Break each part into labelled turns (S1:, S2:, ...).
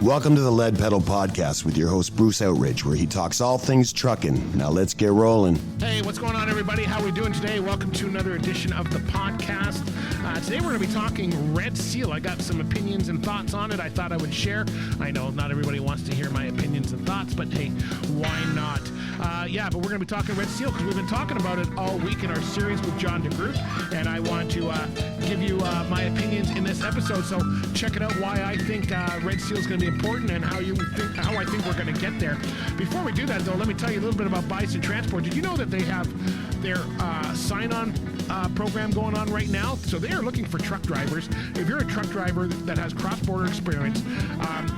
S1: Welcome to the Lead Pedal Podcast with your host, Bruce Outridge, where he talks all things trucking. Now let's get rolling.
S2: Hey, what's going on, everybody? How are we doing today? Welcome to another edition of the podcast. Today we're going to be talking Red Seal. I got some opinions and thoughts on it I thought I would share. I know not everybody wants to hear my opinions and thoughts, but hey, why not? But we're going to be talking Red Seal because we've been talking about it all week in our series with John DeGroot, and I want to give you my opinions in this episode. So check it out, why I think Red Seal is going to be important and how I think we're going to get there. Before we do that, though, let me tell you a little bit about Bison Transport. Did you know that they have their sign-on program going on right now? So they are looking for truck drivers. If you're a truck driver that has cross-border experience,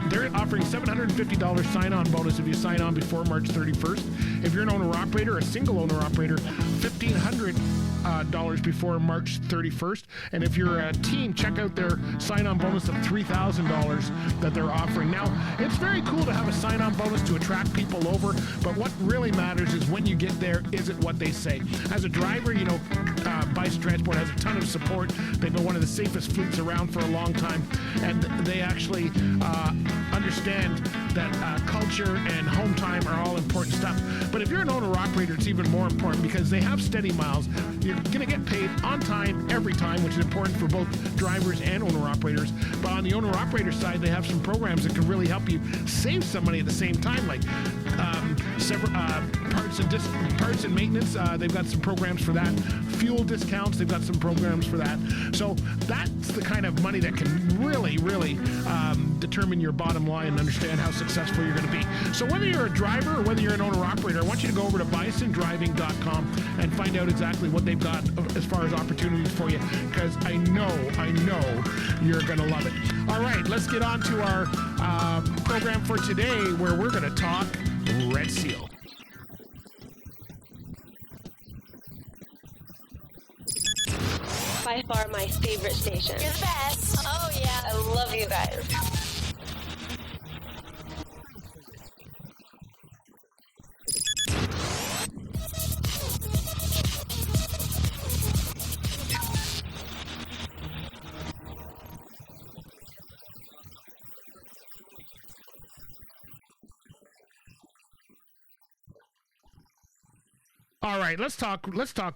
S2: they're offering $750 sign-on bonus if you sign on before March 31st. If you're an owner-operator, a single owner-operator, $1,500 before March 31st. And if you're a team, check out their sign-on bonus of $3,000 that they're offering. Now, it's very cool to have a sign-on bonus to attract people over, but what really matters is when you get there, is it what they say? As a driver, you know, Bison Transport has a ton of support. They've been one of the safest fleets around for a long time, and they actually understand that culture and home time are all important stuff. But if you're an owner-operator, it's even more important because they have steady miles. You're going to get paid on time, every time, which is important for both drivers and owner-operators. But on the owner-operator side, they have some programs that can really help you save some money at the same time, like several parts and maintenance. They've got some programs for that. Fuel discounts, they've got some programs for that. So that's the kind of money that can really determine your bottom line and understand how successful you're going to be. So whether you're a driver or whether you're an owner-operator, I want you to go over to bisondriving.com and find out exactly what they've got as far as opportunities for you, because I know you're going to love it. All right, let's get on to our program for today, where we're going to talk Red Seal.
S3: By far my favorite station.
S4: You're the best. Oh, yeah.
S3: I love you guys.
S2: All right, let's talk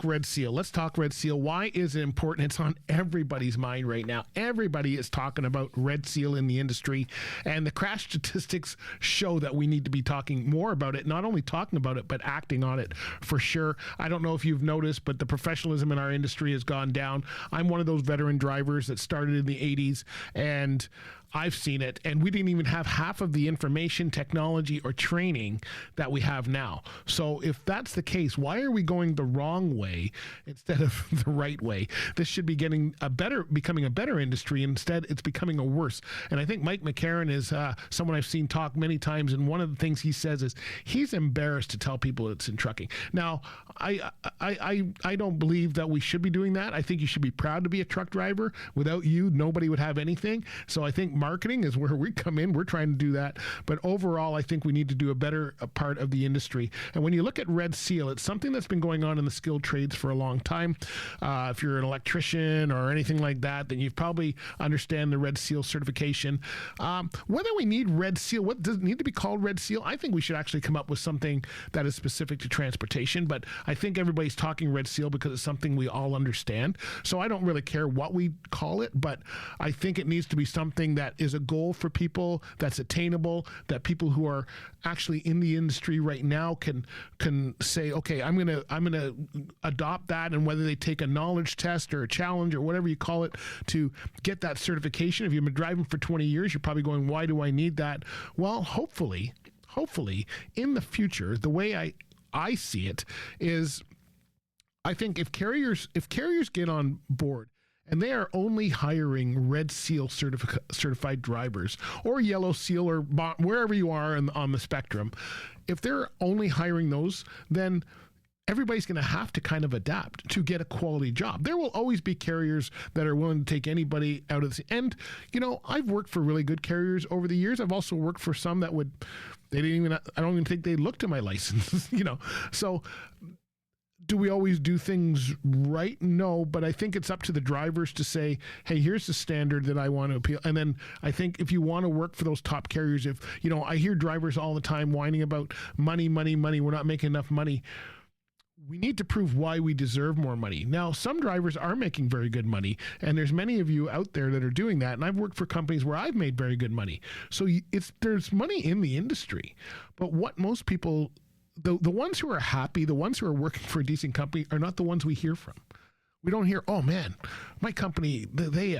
S2: Red Seal. Let's talk Red Seal. Why is it important? It's on everybody's mind right now. Everybody is talking about Red Seal in the industry, and the crash statistics show that we need to be talking more about it, not only talking about it, but acting on it for sure. I don't know if you've noticed, but the professionalism in our industry has gone down. I'm one of those veteran drivers that started in the 80s, and I've seen it, and we didn't even have half of the information, technology, or training that we have now. So if that's the case, why are we going the wrong way instead of the right way? This should be becoming a better industry. Instead, it's becoming a worse. And I think Mike McCarron is someone I've seen talk many times, and one of the things he says is he's embarrassed to tell people it's in trucking. Now, I don't believe that we should be doing that. I think you should be proud to be a truck driver. Without you, nobody would have anything. So I think marketing is where we come in. We're trying to do that. But overall, I think we need to do a better part of the industry. And when you look at Red Seal, it's something that's been going on in the skilled trades for a long time. If you're an electrician or anything like that, then you probably understand the Red Seal certification. Whether we need Red Seal, what does it need to be called Red Seal? I think we should actually come up with something that is specific to transportation. But I think everybody's talking Red Seal because it's something we all understand. So I don't really care what we call it, but I think it needs to be something that is a goal for people, that's attainable, that people who are actually in the industry right now can say, okay, I'm gonna adopt that, and whether they take a knowledge test or a challenge or whatever you call it to get that certification. If you've been driving for 20 years, you're probably going, why do I need that? Well, hopefully in the future, the way I see it is, I think if carriers get on board and they are only hiring Red Seal certified drivers, or Yellow Seal, or wherever you are on the spectrum, if they're only hiring those, then everybody's going to have to kind of adapt to get a quality job. There will always be carriers that are willing to take anybody out of the... And, I've worked for really good carriers over the years. I've also worked for some that I don't even think they looked at my license, So Do we always do things right? No, but I think it's up to the drivers to say, hey, here's the standard that I want to appeal. And then I think if you want to work for those top carriers, if, I hear drivers all the time whining about money, we're not making enough money. We need to prove why we deserve more money. Now, some drivers are making very good money, and there's many of you out there that are doing that, and I've worked for companies where I've made very good money. So there's money in the industry, but what most people, the ones who are happy, the ones who are working for a decent company are not the ones we hear from. We don't hear, oh man, my company, they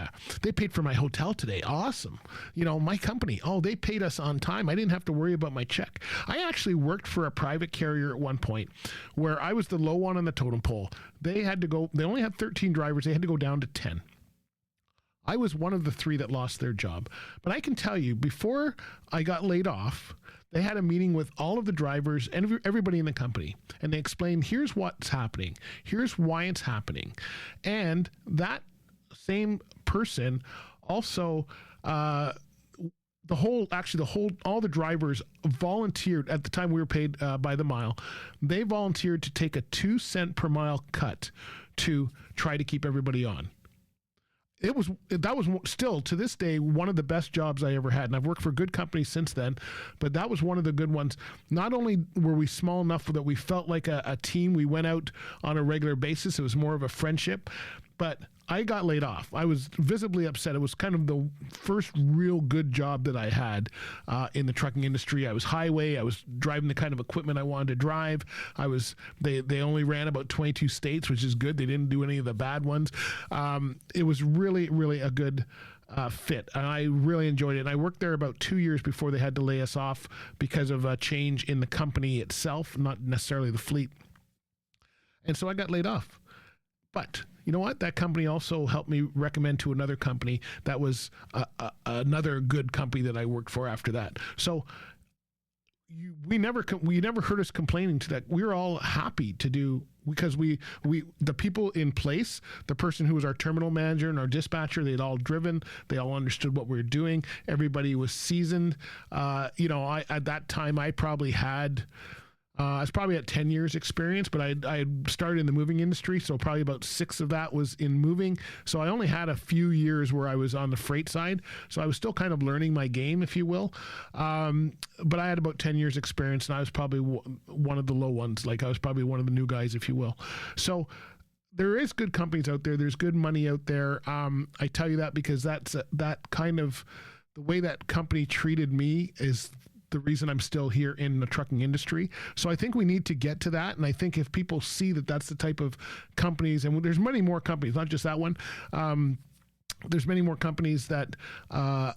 S2: paid for my hotel today. Awesome. My company, they paid us on time. I didn't have to worry about my check. I actually worked for a private carrier at one point where I was the low one on the totem pole. They only had 13 drivers. They had to go down to 10. I was one of the 3 that lost their job. But I can tell you, before I got laid off, they had a meeting with all of the drivers and everybody in the company, and they explained, here's what's happening. Here's why it's happening. And that same person also, all the drivers volunteered at the time we were paid by the mile. They volunteered to take a 2 cent per mile cut to try to keep everybody on. That was still, to this day, one of the best jobs I ever had. And I've worked for good companies since then, but that was one of the good ones. Not only were we small enough that we felt like a team, we went out on a regular basis. It was more of a friendship, but I got laid off. I was visibly upset. It was kind of the first real good job that I had in the trucking industry. I was highway. I was driving the kind of equipment I wanted to drive. They only ran about 22 states, which is good. They didn't do any of the bad ones. It was really, really a good fit. And I really enjoyed it. And I worked there about 2 years before they had to lay us off because of a change in the company itself, not necessarily the fleet. And so I got laid off. But you know what? That company also helped me recommend to another company that was another good company that I worked for after that. So we never heard us complaining to that. We were all happy to do, because the people in place, the person who was our terminal manager and our dispatcher, they'd all driven, they all understood what we were doing. Everybody was seasoned. At that time I probably had, I was probably at 10 years experience, but I started in the moving industry. So probably about 6 of that was in moving. So I only had a few years where I was on the freight side. So I was still kind of learning my game, if you will. But I had about 10 years experience, and I was probably one of the low ones. Like I was probably one of the new guys, if you will. So there is good companies out there. There's good money out there. I tell you that because that kind of, the way that company treated me is the reason I'm still here in the trucking industry. So I think we need to get to that. And I think if people see that that's the type of companies, and there's many more companies, not just that one, there's many more companies that, are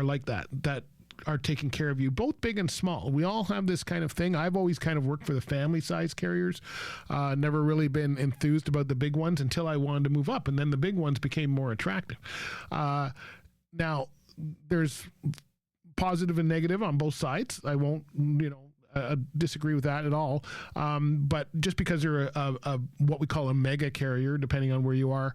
S2: like that are taking care of you, both big and small. We all have this kind of thing. I've always kind of worked for the family size carriers, never really been enthused about the big ones until I wanted to move up. And then the big ones became more attractive. Now there's positive and negative on both sides. I won't, disagree with that at all. But just because they're a what we call a mega carrier, depending on where you are,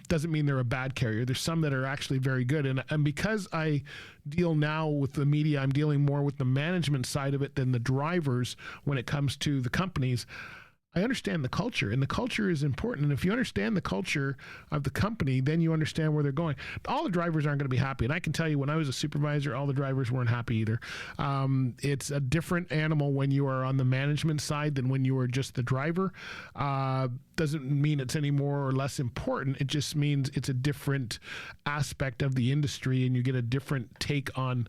S2: doesn't mean they're a bad carrier. There's some that are actually very good. And because I deal now with the media, I'm dealing more with the management side of it than the drivers when it comes to the companies. I understand the culture, and the culture is important. And if you understand the culture of the company, then you understand where they're going. All the drivers aren't going to be happy. And I can tell you, when I was a supervisor, all the drivers weren't happy either. It's a different animal when you are on the management side than when you are just the driver. Doesn't mean it's any more or less important. It just means it's a different aspect of the industry, and you get a different take on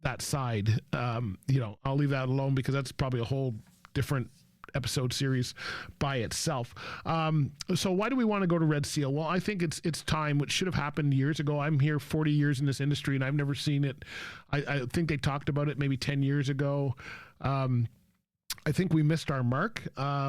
S2: that side. I'll leave that alone because that's probably a whole different episode series by itself. So why do we want to go to Red Seal? Well, I think it's time, which should have happened years ago. I'm here 40 years in this industry, and I've never seen it. I think they talked about it maybe 10 years ago. I think we missed our mark.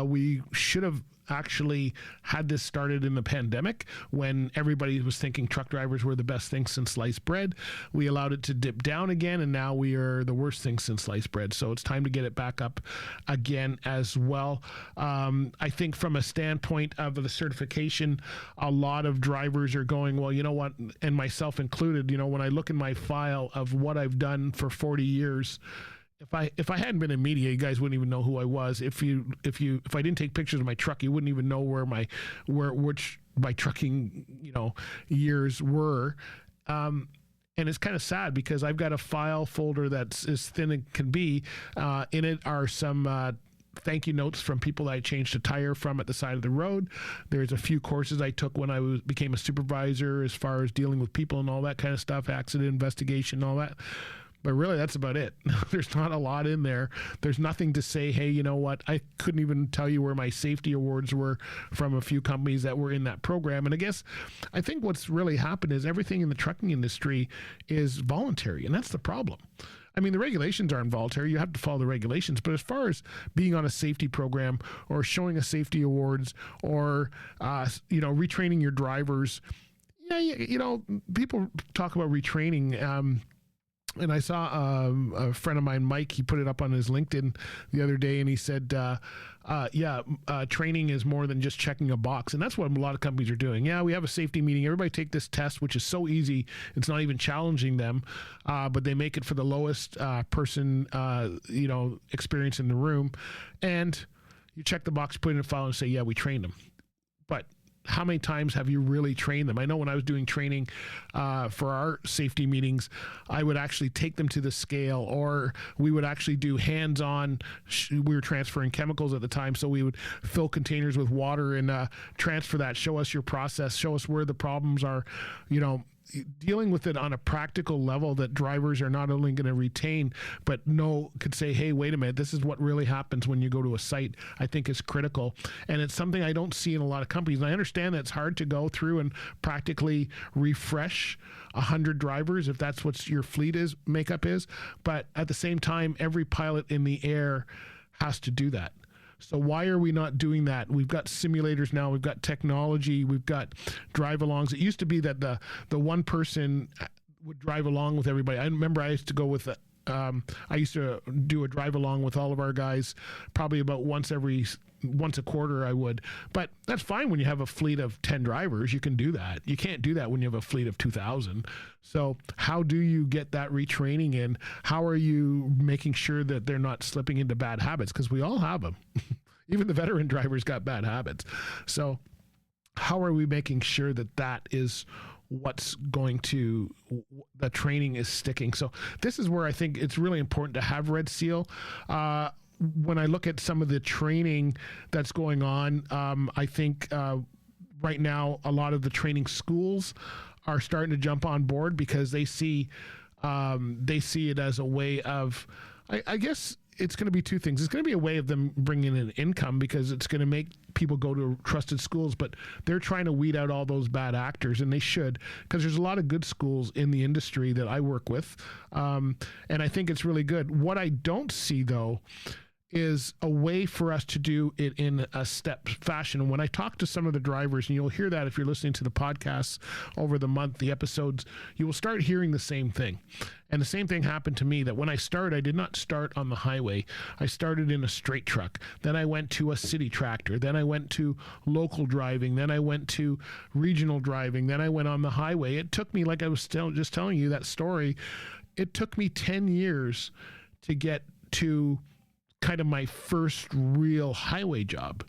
S2: We should have actually had this started in the pandemic when everybody was thinking truck drivers were the best thing since sliced bread. We allowed it to dip down again, and now we are the worst thing since sliced bread. So it's time to get it back up again as well. I think from a standpoint of the certification, a lot of drivers are going, well, you know what, and myself included, when I look in my file of what I've done for 40 years, if I hadn't been in media, you guys wouldn't even know who I was. If I didn't take pictures of my truck, you wouldn't even know which my trucking, years were. And it's kind of sad because I've got a file folder that's as thin as can be. In it are some thank you notes from people that I changed a tire from at the side of the road. There's a few courses I took when I became a supervisor as far as dealing with people and all that kind of stuff, accident investigation, all that. But really, that's about it. There's not a lot in there. There's nothing to say, hey, you know what? I couldn't even tell you where my safety awards were from a few companies that were in that program. And I think what's really happened is everything in the trucking industry is voluntary, and that's the problem. I mean, the regulations aren't voluntary. You have to follow the regulations. But as far as being on a safety program or showing a safety awards or, retraining your drivers, people talk about retraining. And I saw a friend of mine, Mike, he put it up on his LinkedIn the other day, and he said, training is more than just checking a box. And that's what a lot of companies are doing. Yeah, we have a safety meeting. Everybody take this test, which is so easy. It's not even challenging them, but they make it for the lowest person, experience in the room. And you check the box, put it in a file, and say, yeah, we trained them. But how many times have you really trained them? I know when I was doing training for our safety meetings, I would actually take them to the scale, or we would actually do hands-on. We were transferring chemicals at the time, so we would fill containers with water and transfer that, show us your process, show us where the problems are, dealing with it on a practical level that drivers are not only going to retain, but could say, hey, wait a minute, this is what really happens when you go to a site, I think is critical. And it's something I don't see in a lot of companies. And I understand that it's hard to go through and practically refresh 100 drivers if that's what your fleet makeup is. But at the same time, every pilot in the air has to do that. So why are we not doing that? We've got simulators now. We've got technology. We've got drive-alongs. It used to be that the one person would drive along with everybody. I remember I used to go with I used to do a drive-along with all of our guys probably about once a quarter I would. But that's fine when you have a fleet of 10 drivers. You can do that. You can't do that when you have a fleet of 2,000. So how do you get that retraining in? How are you making sure that they're not slipping into bad habits? Because we all have them. Even the veteran drivers got bad habits. So how are we making sure that is what's going to, the training is sticking? So this is where I think it's really important to have Red Seal. When I look at some of the training that's going on, I think right now a lot of the training schools are starting to jump on board because they see it as a way of, I guess it's going to be two things. It's going to be a way of them bringing in income because it's going to make people go to trusted schools, but they're trying to weed out all those bad actors, and they should, because there's a lot of good schools in the industry that I work with, and I think it's really good. What I don't see, though, is a way for us to do it in a step fashion. And when I talk to some of the drivers, and you'll hear that if you're listening to the podcasts over the month, the episodes, you will start hearing the same thing. And the same thing happened to me, that when I started, I did not start on the highway. I started in a straight truck. Then I went to a city tractor. Then I went to local driving. Then I went to regional driving. Then I went on the highway. It took me, like I was just telling you that story, it took me 10 years to get to kind of my first real highway job.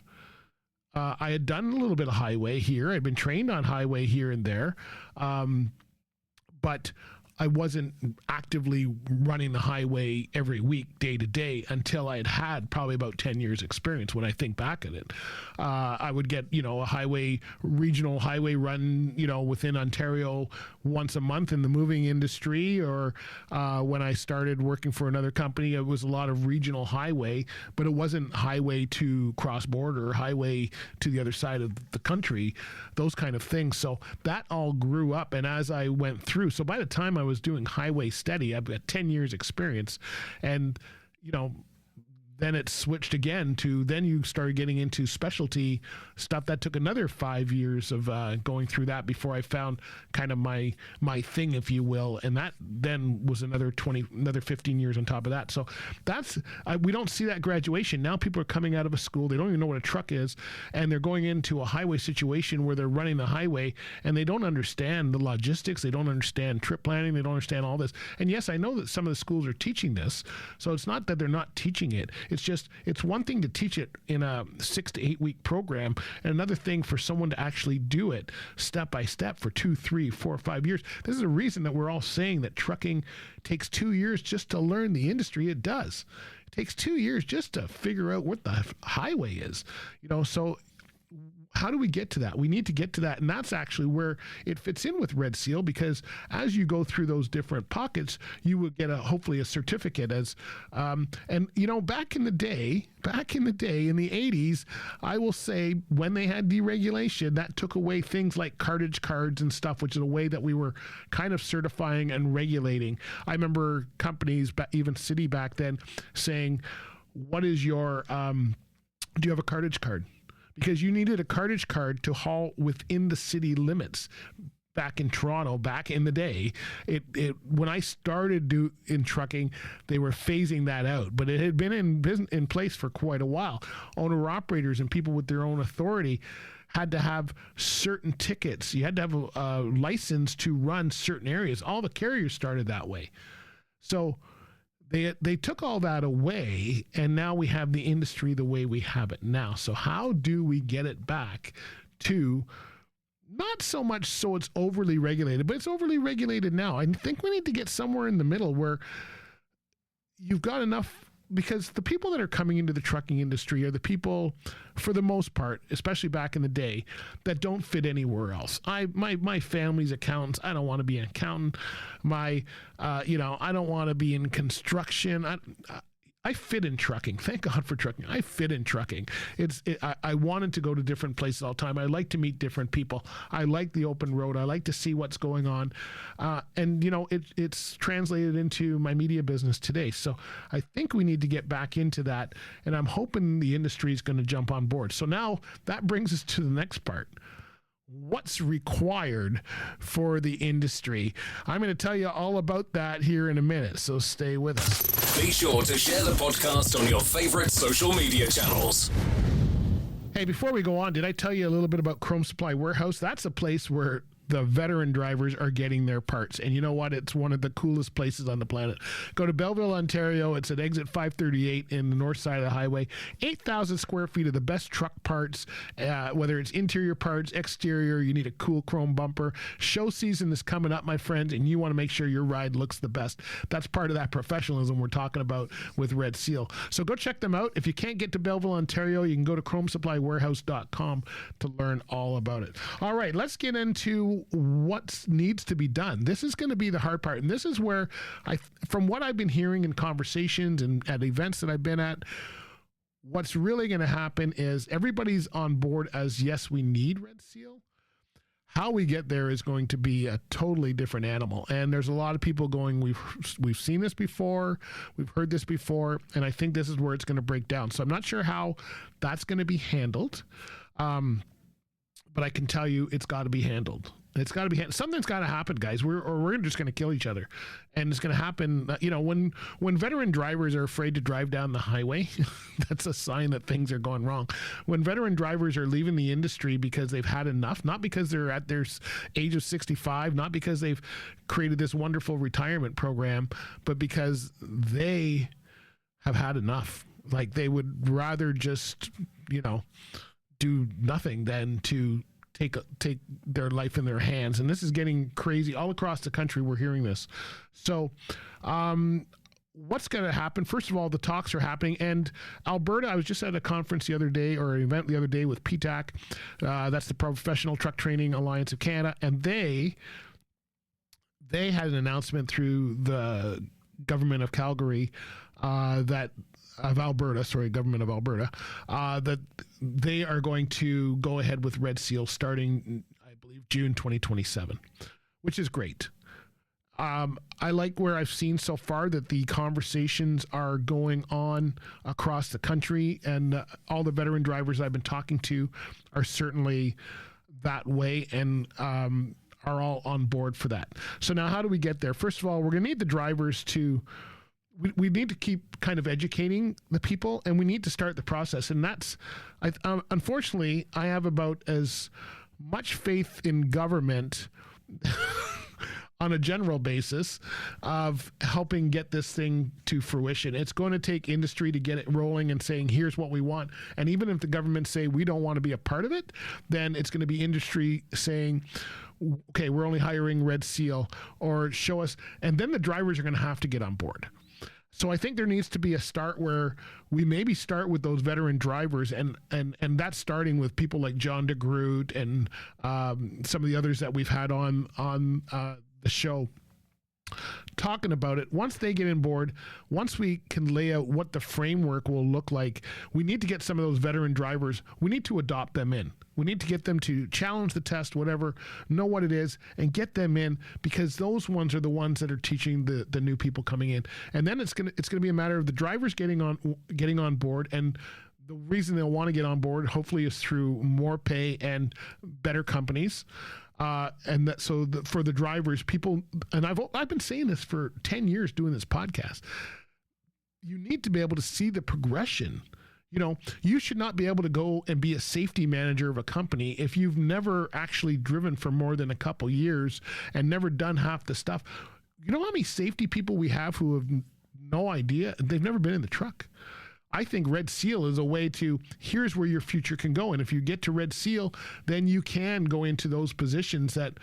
S2: I had done a little bit of highway here. I'd been trained on highway here and there, but I wasn't actively running the highway every week, day to day, until I had probably about 10 years experience. When I think back at it, I would get, a regional highway run, within Ontario once a month in the moving industry, or when I started working for another company, it was a lot of regional highway, but it wasn't highway to cross border, highway to the other side of the country, those kind of things. So that all grew up. And as I went through, so by the time I was doing highway steady, I've got 10 years experience, and then it switched again to, then you started getting into specialty stuff. That took another 5 years of going through that before I found kind of my thing, if you will. And that then was another 15 years on top of that. So that's, we don't see that graduation. Now people are coming out of a school, they don't even know what a truck is, and they're going into a highway situation where they're running the highway and they don't understand the logistics, they don't understand trip planning, they don't understand all this. And yes, I know that some of the schools are teaching this, so it's not that they're not teaching it. It's just, it's one thing to teach it in a 6 to 8 week program, and another thing for someone to actually do it step by step for 2, 3, 4, 5 years. This is a reason that we're all saying that trucking takes 2 years just to learn the industry. It does. It takes 2 years just to figure out what the highway is, so how do we get to that? We need to get to that. And that's actually where it fits in with Red Seal, because as you go through those different pockets, you will get hopefully a certificate as, back in the day, in the 80s, I will say when they had deregulation, that took away things like cartage cards and stuff, which is a way that we were kind of certifying and regulating. I remember companies, even City back then, saying, what is your, do you have a cartage card? Because you needed a cartage card to haul within the city limits. Back in Toronto, back in the day, when I started in trucking, they were phasing that out, but it had been in place for quite a while. Owner operators and people with their own authority had to have certain tickets. You had to have a license to run certain areas. All the carriers started that way. So they took all that away, and now we have the industry the way we have it now. So how do we get it back to not so much so it's overly regulated, but it's overly regulated now? I think we need to get somewhere in the middle where you've got enough, because the people that are coming into the trucking industry are the people, for the most part, especially back in the day, that don't fit anywhere else. My family's accountants. I don't want to be an accountant. I don't want to be in construction. I fit in trucking. Thank God for trucking. I fit in trucking. I wanted to go to different places all the time. I like to meet different people. I like the open road. I like to see what's going on. It's translated into my media business today. So I think we need to get back into that. And I'm hoping the industry is going to jump on board. So now that brings us to the next part. What's required for the industry? I'm going to tell you all about that here in a minute, so stay with us.
S5: Be sure to share the podcast on your favorite social media channels.
S2: Hey, before we go on, did I tell you a little bit about Chrome Supply Warehouse? That's a place where the veteran drivers are getting their parts. And you know what? It's one of the coolest places on the planet. Go to Belleville, Ontario. It's at exit 538 in the north side of the highway. 8,000 square feet of the best truck parts, whether it's interior parts, exterior, you need a cool chrome bumper. Show season is coming up, my friends, and you want to make sure your ride looks the best. That's part of that professionalism we're talking about with Red Seal. So go check them out. If you can't get to Belleville, Ontario, you can go to chromesupplywarehouse.com to learn all about it. All right, let's get into what needs to be done. This is going to be the hard part. And this is where from what I've been hearing in conversations and at events that I've been at, what's really going to happen is everybody's on board as, yes, we need Red Seal. How we get there is going to be a totally different animal. And there's a lot of people going, we've seen this before, we've heard this before, and I think this is where it's going to break down. So I'm not sure how that's going to be handled. But I can tell you it's got to be handled. It's got to be something's got to happen, guys. We're just going to kill each other, and it's going to happen. When veteran drivers are afraid to drive down the highway, that's a sign that things are going wrong. When veteran drivers are leaving the industry because they've had enough, not because they're at their age of 65, not because they've created this wonderful retirement program, but because they have had enough. Like they would rather just, do nothing than to take their life in their hands. And this is getting crazy all across the country. We're hearing this. So what's going to happen? First of all, the talks are happening. And Alberta, I was just at a conference the other day, or an event the other day with PTAC. That's the Professional Truck Training Alliance of Canada. And they had an announcement through the government of Calgary government of Alberta, that they are going to go ahead with Red Seal starting, I believe, June 2027, which is great. I like where I've seen so far that the conversations are going on across the country, and all the veteran drivers I've been talking to are certainly that way and are all on board for that. So now how do we get there? First of all, we're going to need the drivers to, we need to keep kind of educating the people, and we need to start the process. And that's, unfortunately, I have about as much faith in government on a general basis of helping get this thing to fruition. It's going to take industry to get it rolling and saying, here's what we want. And even if the government say we don't want to be a part of it, then it's going to be industry saying, okay, we're only hiring Red Seal, or show us. And then the drivers are going to have to get on board. So I think there needs to be a start where we maybe start with those veteran drivers, and that's starting with people like John DeGroot and some of the others that we've had on the show talking about it. Once they get on board, once we can lay out what the framework will look like, we need to get some of those veteran drivers, we need to adopt them in. We need to get them to challenge the test, whatever, know what it is, and get them in, because those ones are the ones that are teaching the new people coming in. And then it's gonna be a matter of the drivers getting on board, and the reason they'll want to get on board hopefully is through more pay and better companies. And that, so for the drivers, people, and I've been saying this for 10 years doing this podcast, you need to be able to see the progression. You know, you should not be able to go and be a safety manager of a company if you've never actually driven for more than a couple years and never done half the stuff. You know how many safety people we have who have no idea? They've never been in the truck. I think Red Seal is a way to, here's where your future can go. And if you get to Red Seal, then you can go into those positions that,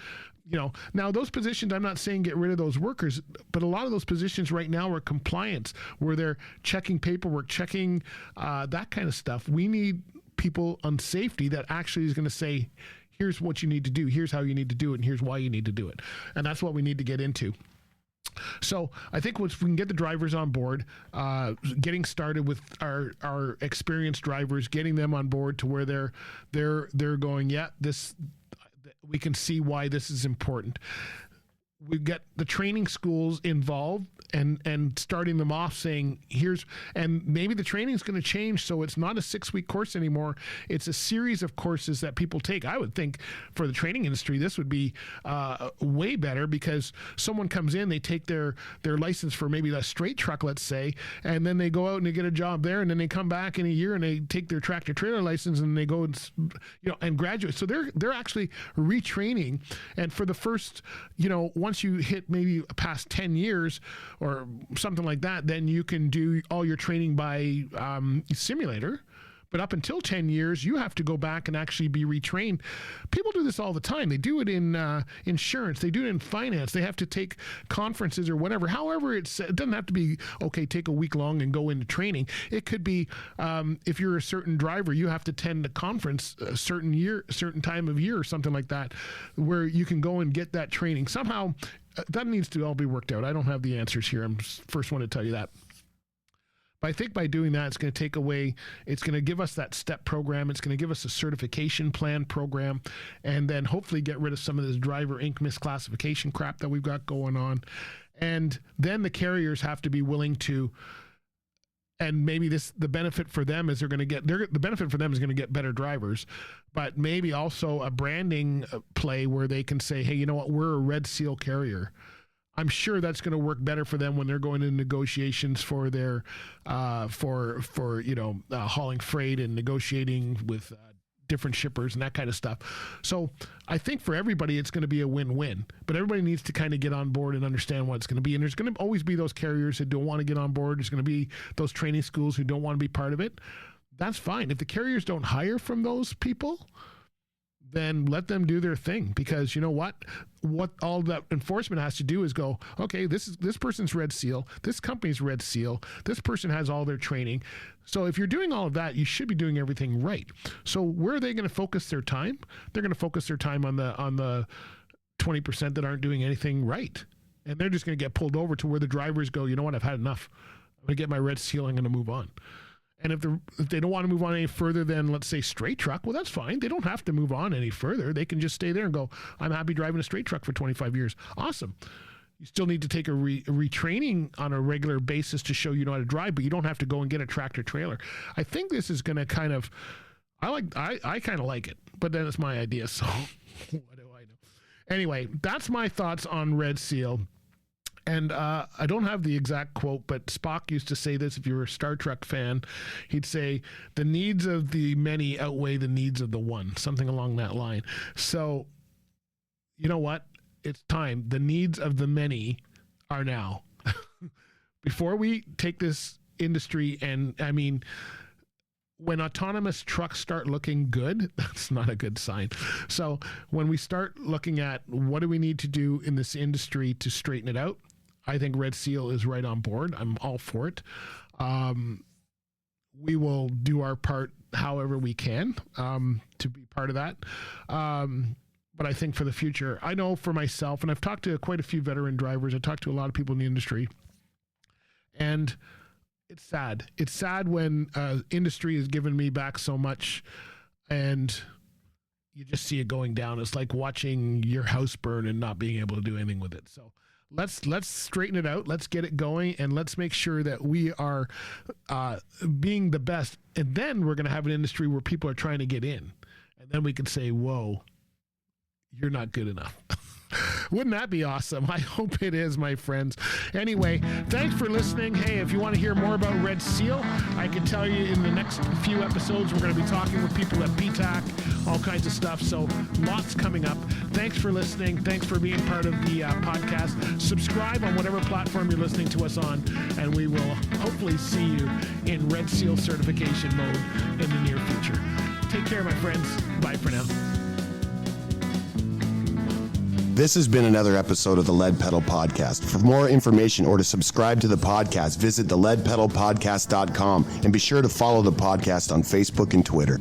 S2: you know, now those positions, I'm not saying get rid of those workers, but a lot of those positions right now are compliance, where they're checking paperwork, checking that kind of stuff. We need people on safety that actually is going to say, here's what you need to do, here's how you need to do it, and here's why you need to do it. And that's what we need to get into. So I think once we can get the drivers on board, getting started with our experienced drivers, getting them on board to where they're going, yeah, this, we can see why this is important. We've got the training schools involved and starting them off saying, here's, and maybe the training is going to change. So it's not a 6-week course anymore. It's a series of courses that people take. I would think for the training industry, this would be way better, because someone comes in, they take their license for maybe a straight truck, let's say, and then they go out and they get a job there, and then they come back in a year and they take their tractor trailer license and they go and, you know, and graduate. So they're actually retraining. And for the first, you know, once you hit maybe past 10 years or something like that, then you can do all your training by simulator. But up until 10 years, you have to go back and actually be retrained. People do this all the time. They do it in insurance. They do it in finance. They have to take conferences or whatever. However, it doesn't have to be, okay, take a week long and go into training. It could be, if you're a certain driver, you have to attend a conference a certain time of year or something like that, where you can go and get that training. Somehow, that needs to all be worked out. I don't have the answers here. I'm the first one to tell you that. I think by doing that, it's going to take away, it's going to give us that STEP program. It's going to give us a certification plan program, and then hopefully get rid of some of this driver Inc. misclassification crap that we've got going on. And then the carriers have to be willing to, and maybe the benefit for them is the benefit for them is going to get better drivers, but maybe also a branding play where they can say, hey, you know what, we're a Red Seal carrier. I'm sure that's going to work better for them when they're going into negotiations for their, for hauling freight and negotiating with different shippers and that kind of stuff. So I think for everybody, it's going to be a win-win, but everybody needs to kind of get on board and understand what it's going to be. And there's going to always be those carriers that don't want to get on board. There's going to be those training schools who don't want to be part of it. That's fine. If the carriers don't hire from those people, then let them do their thing, because you know what all that enforcement has to do is go, okay, this person's Red Seal, this company's Red Seal, this person has all their training. So if you're doing all of that, you should be doing everything right. So where are they going to focus their time? They're going to focus their time on the 20% that aren't doing anything right. And they're just going to get pulled over to where the drivers go, you know what, I've had enough. I'm going to get my Red Seal, I'm going to move on. And if they don't want to move on any further than, let's say, straight truck, well, that's fine. They don't have to move on any further. They can just stay there and go, I'm happy driving a straight truck for 25 years. Awesome. You still need to take a retraining on a regular basis to show you know how to drive, but you don't have to go and get a tractor trailer. I think this is going to kind of, I kind of like it, but then it's my idea. So what do I know? Anyway, that's my thoughts on Red Seal. And I don't have the exact quote, but Spock used to say this. If you were a Star Trek fan, he'd say, the needs of the many outweigh the needs of the one, something along that line. So, you know what? It's time. The needs of the many are now. Before we take this industry, and I mean, when autonomous trucks start looking good, that's not a good sign. So when we start looking at what do we need to do in this industry to straighten it out, I think Red Seal is right on board. I'm all for it. We will do our part however we can to be part of that. But I think for the future, I know for myself, and I've talked to quite a few veteran drivers. I talked to a lot of people in the industry, and it's sad. It's sad when industry has given me back so much, and you just see it going down. It's like watching your house burn and not being able to do anything with it. So let's straighten it out. Let's get it going, and let's make sure that we are being the best. And then we're going to have an industry where people are trying to get in, and then we can say, whoa, you're not good enough. Wouldn't that be awesome? I hope it is, my friends. Anyway, thanks for listening. Hey, if you want to hear more about Red Seal, I can tell you in the next few episodes, we're going to be talking with people at PTAC, all kinds of stuff. So lots coming up. Thanks for listening. Thanks for being part of the podcast. Subscribe on whatever platform you're listening to us on, and we will hopefully see you in Red Seal certification mode in the near future. Take care, my friends. Bye for now.
S1: This has been another episode of the Lead Pedal Podcast. For more information or to subscribe to the podcast, visit theleadpedalpodcast.com and be sure to follow the podcast on Facebook and Twitter.